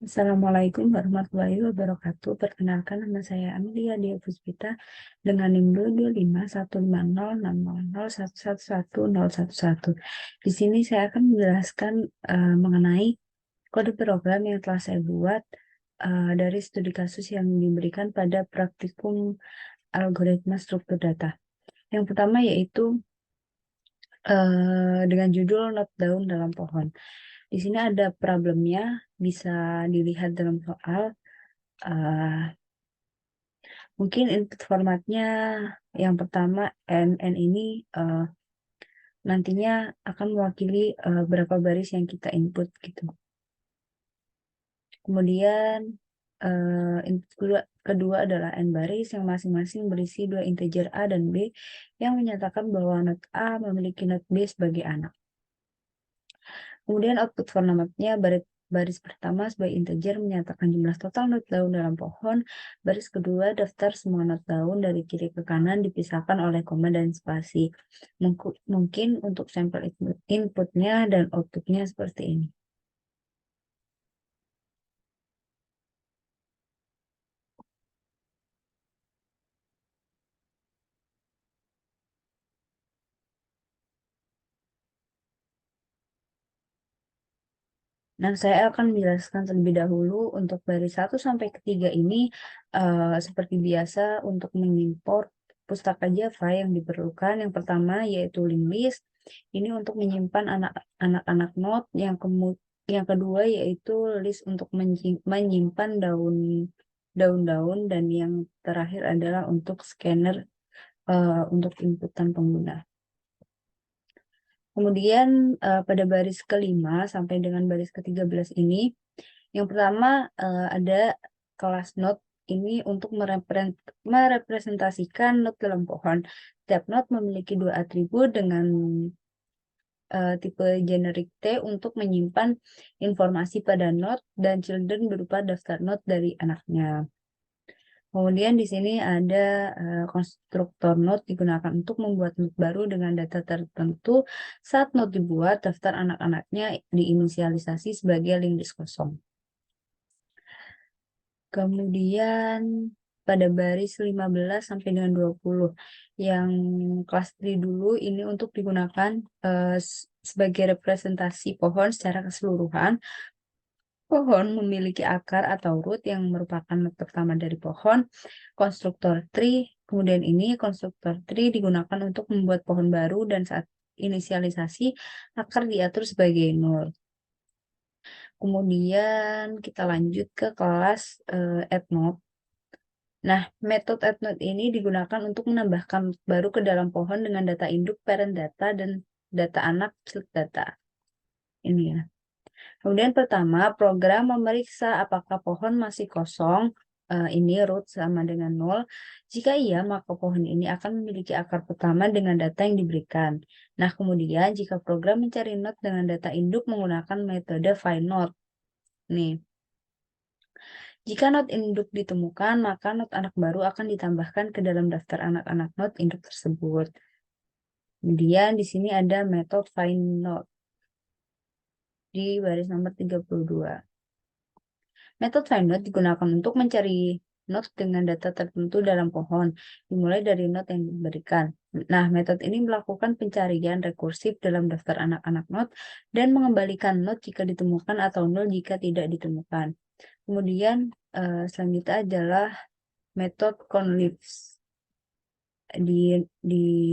Assalamualaikum warahmatullahi wabarakatuh. Perkenalkan, nama saya Amelia Dia Puspita dengan NIM 2251500111111. Di sini saya akan menjelaskan mengenai kode program yang telah saya buat dari studi kasus yang diberikan pada praktikum algoritma struktur data. Yang pertama yaitu dengan judul not daun dalam pohon. Di sini ada problemnya, bisa dilihat dalam soal. Mungkin input formatnya yang pertama NN ini nantinya akan mewakili berapa baris yang kita input gitu. Kemudian input kedua adalah N baris yang masing-masing berisi dua integer A dan B yang menyatakan bahwa not A memiliki not B sebagai anak. Kemudian output formatnya baris pertama sebagai integer menyatakan jumlah total not daun dalam pohon. Baris kedua daftar semua not daun dari kiri ke kanan dipisahkan oleh koma dan spasi. Mungkin untuk sampel inputnya dan outputnya seperti ini. Nah, saya akan menjelaskan terlebih dahulu untuk baris 1 sampai ke 3 ini seperti biasa untuk mengimport pustaka Java yang diperlukan. Yang pertama yaitu linked list. Ini untuk menyimpan anak-anak node. Yang kedua yaitu list untuk menyimpan daun-daun, dan yang terakhir adalah untuk scanner untuk inputan pengguna. Kemudian pada baris kelima sampai dengan baris ke-13 ini, yang pertama ada kelas node ini untuk merepresentasikan node dalam pohon. Setiap node memiliki dua atribut dengan tipe generic T untuk menyimpan informasi pada node dan children berupa daftar node dari anaknya. Kemudian di sini ada konstruktor node digunakan untuk membuat node baru dengan data tertentu. Saat node dibuat, daftar anak-anaknya diinisialisasi sebagai link list kosong. Kemudian pada baris 15 sampai dengan 20 yang kelas 3 dulu ini untuk digunakan sebagai representasi pohon secara keseluruhan. Pohon memiliki akar atau root yang merupakan not pertama dari pohon. Konstruktor tree, kemudian ini konstruktor tree digunakan untuk membuat pohon baru dan saat inisialisasi akar diatur sebagai node. Kemudian kita lanjut ke kelas add node. Nah, metode add node ini digunakan untuk menambahkan node baru ke dalam pohon dengan data induk, parent data, dan data anak child data. Ini ya. Kemudian pertama, program memeriksa apakah pohon masih kosong, ini root sama dengan 0. Jika iya, maka pohon ini akan memiliki akar pertama dengan data yang diberikan. Nah, kemudian jika program mencari node dengan data induk menggunakan metode find node. Nih. Jika node induk ditemukan, maka node anak baru akan ditambahkan ke dalam daftar anak-anak node induk tersebut. Kemudian di sini ada metode find node di baris nomor 32. Metode find node digunakan untuk mencari node dengan data tertentu dalam pohon, dimulai dari node yang diberikan. Nah, metode ini melakukan pencarian rekursif dalam daftar anak-anak node dan mengembalikan node jika ditemukan atau nol jika tidak ditemukan. Kemudian selanjutnya adalah metode conleaves di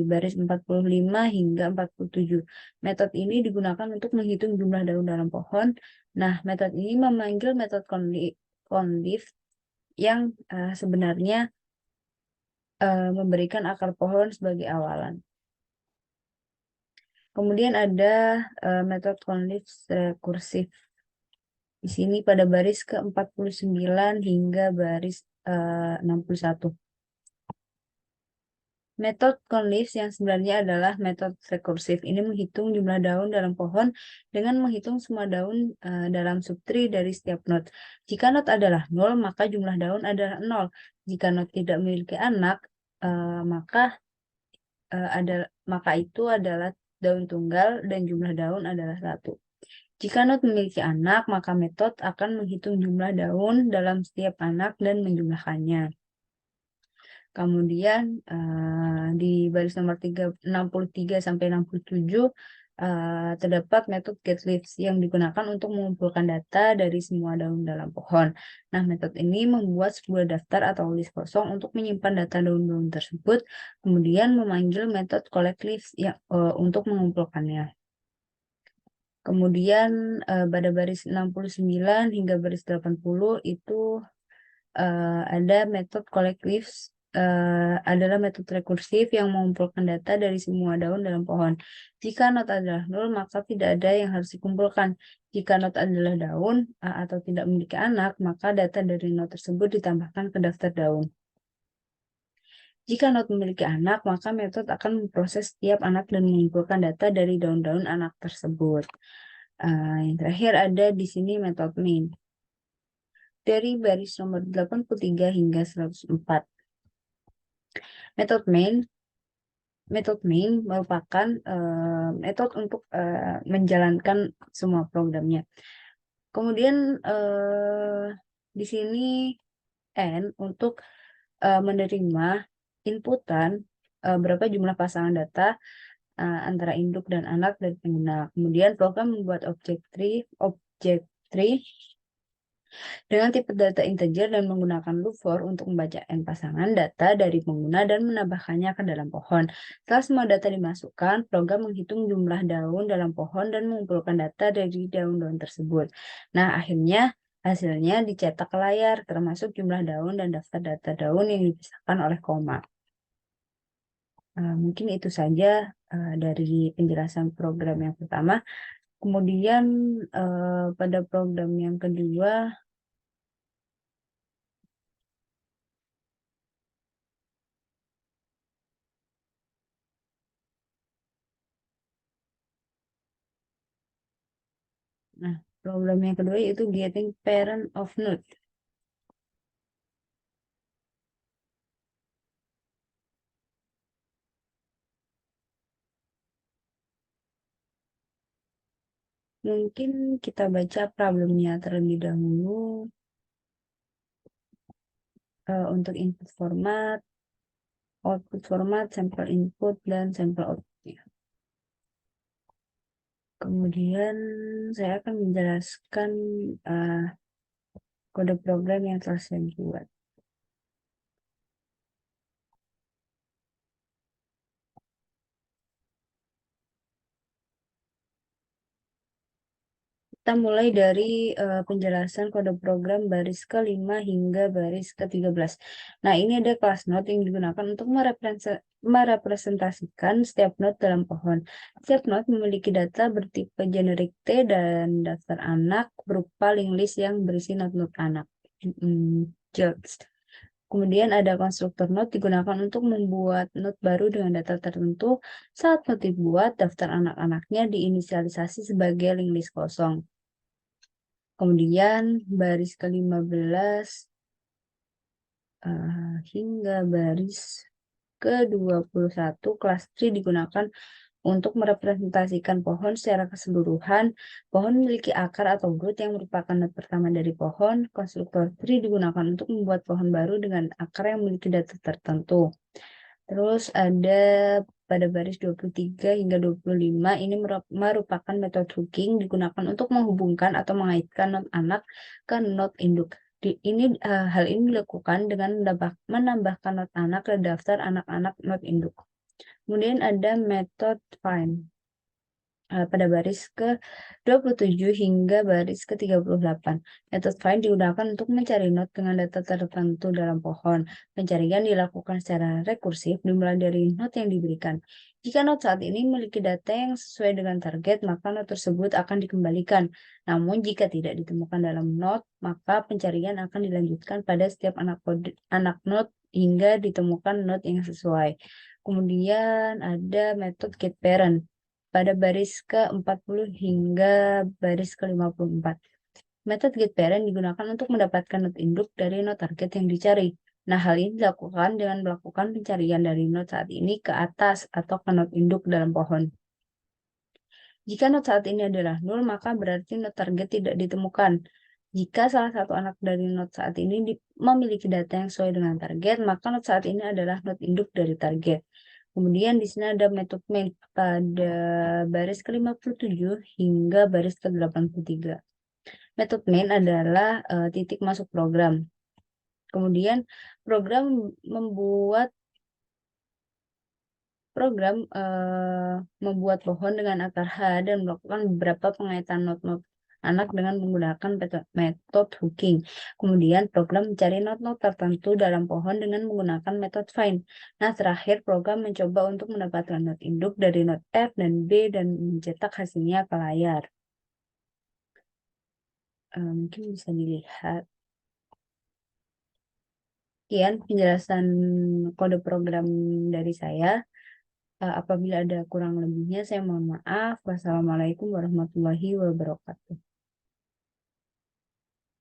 baris 45 hingga 47. Metode ini digunakan untuk menghitung jumlah daun dalam pohon. Nah, metode ini memanggil metode conleave yang sebenarnya memberikan akar pohon sebagai awalan. Kemudian ada metode conleave rekursif. Di sini pada baris ke-49 hingga baris 61. Metode conleaves yang sebenarnya adalah metode rekursif. Ini menghitung jumlah daun dalam pohon dengan menghitung semua daun dalam subtree dari setiap node. Jika node adalah 0, maka jumlah daun adalah 0. Jika node tidak memiliki anak, maka itu adalah daun tunggal dan jumlah daun adalah 1. Jika not memiliki anak, maka metode akan menghitung jumlah daun dalam setiap anak dan menjumlahkannya. Kemudian di baris nomor 63 sampai 67 terdapat metode getList yang digunakan untuk mengumpulkan data dari semua daun dalam pohon. Nah, metode ini membuat sebuah daftar atau list kosong untuk menyimpan data daun-daun tersebut, kemudian memanggil metode collectList untuk mengumpulkannya. Kemudian pada baris 69 hingga baris 80 itu ada metode collectList adalah metode rekursif yang mengumpulkan data dari semua daun dalam pohon. Jika not adalah 0, maka tidak ada yang harus dikumpulkan. Jika not adalah daun atau tidak memiliki anak, maka data dari not tersebut ditambahkan ke daftar daun. Jika not memiliki anak, maka metode akan memproses setiap anak dan mengumpulkan data dari daun-daun anak tersebut. Yang terakhir ada di sini metode main. Dari baris nomor 83 hingga 104. Metode main merupakan metode untuk menjalankan semua programnya. Kemudian di sini N untuk menerima inputan berapa jumlah pasangan data antara induk dan anak dari pengguna. Kemudian program membuat objek tree dengan tipe data integer dan menggunakan loop for untuk membaca n pasangan data dari pengguna dan menambahkannya ke dalam pohon. Setelah semua data dimasukkan, program menghitung jumlah daun dalam pohon dan mengumpulkan data dari daun-daun tersebut. Nah, akhirnya hasilnya dicetak ke layar, termasuk jumlah daun dan daftar data daun yang dipisahkan oleh koma. Mungkin itu saja dari penjelasan program yang pertama. Kemudian pada program yang kedua, nah, program yang kedua yaitu getting parent of node. Mungkin kita baca problemnya terlebih dahulu. Untuk input format, output format, sampel input, dan sampel output. Kemudian saya akan menjelaskan kode program yang telah saya buat. Kita mulai dari penjelasan kode program baris ke-5 hingga baris ke-13. Nah, ini ada kelas node yang digunakan untuk merepresentasikan setiap node dalam pohon. Setiap node memiliki data bertipe generik T dan daftar anak berupa link list yang berisi node-node anak. Kemudian ada konstruktor node digunakan untuk membuat node baru dengan data tertentu. Saat node dibuat, daftar anak-anaknya diinisialisasi sebagai link list kosong. Kemudian baris ke-15 hingga baris ke-21 kelas tree digunakan untuk merepresentasikan pohon secara keseluruhan. Pohon memiliki akar atau root yang merupakan node pertama dari pohon. Konstruktor tree digunakan untuk membuat pohon baru dengan akar yang memiliki data tertentu. Terus ada pada baris 23 hingga 25 ini merupakan metode hooking digunakan untuk menghubungkan atau mengaitkan node anak ke node induk. Hal ini dilakukan dengan menambahkan node anak ke daftar anak-anak node induk. Kemudian ada metode find pada baris ke-27 hingga baris ke-38. Metode find digunakan untuk mencari node dengan data tertentu dalam pohon. Pencarian dilakukan secara rekursif dimulai dari node yang diberikan. Jika node saat ini memiliki data yang sesuai dengan target, maka node tersebut akan dikembalikan. Namun jika tidak ditemukan dalam node, maka pencarian akan dilanjutkan pada setiap anak node hingga ditemukan node yang sesuai. Kemudian ada metode getParent pada baris ke-40 hingga baris ke-54. Metode getParent digunakan untuk mendapatkan node induk dari node target yang dicari. Nah, hal ini dilakukan dengan melakukan pencarian dari node saat ini ke atas atau ke node induk dalam pohon. Jika not saat ini adalah 0, maka berarti not target tidak ditemukan. Jika salah satu anak dari not saat ini memiliki data yang sesuai dengan target, maka not saat ini adalah not induk dari target. Kemudian di sini ada metode main pada baris ke-57 hingga baris ke-83. Metode main adalah titik masuk program. Kemudian program membuat pohon dengan akar H dan melakukan beberapa pengaitan not-not anak dengan menggunakan metode hooking. Kemudian program mencari not-not tertentu dalam pohon dengan menggunakan metode find. Nah, terakhir program mencoba untuk mendapatkan not induk dari not F dan B dan mencetak hasilnya ke layar. Mungkin bisa dilihat. Sekian penjelasan kode program dari saya. Apabila ada kurang lebihnya, saya mohon maaf. Wassalamualaikum warahmatullahi wabarakatuh.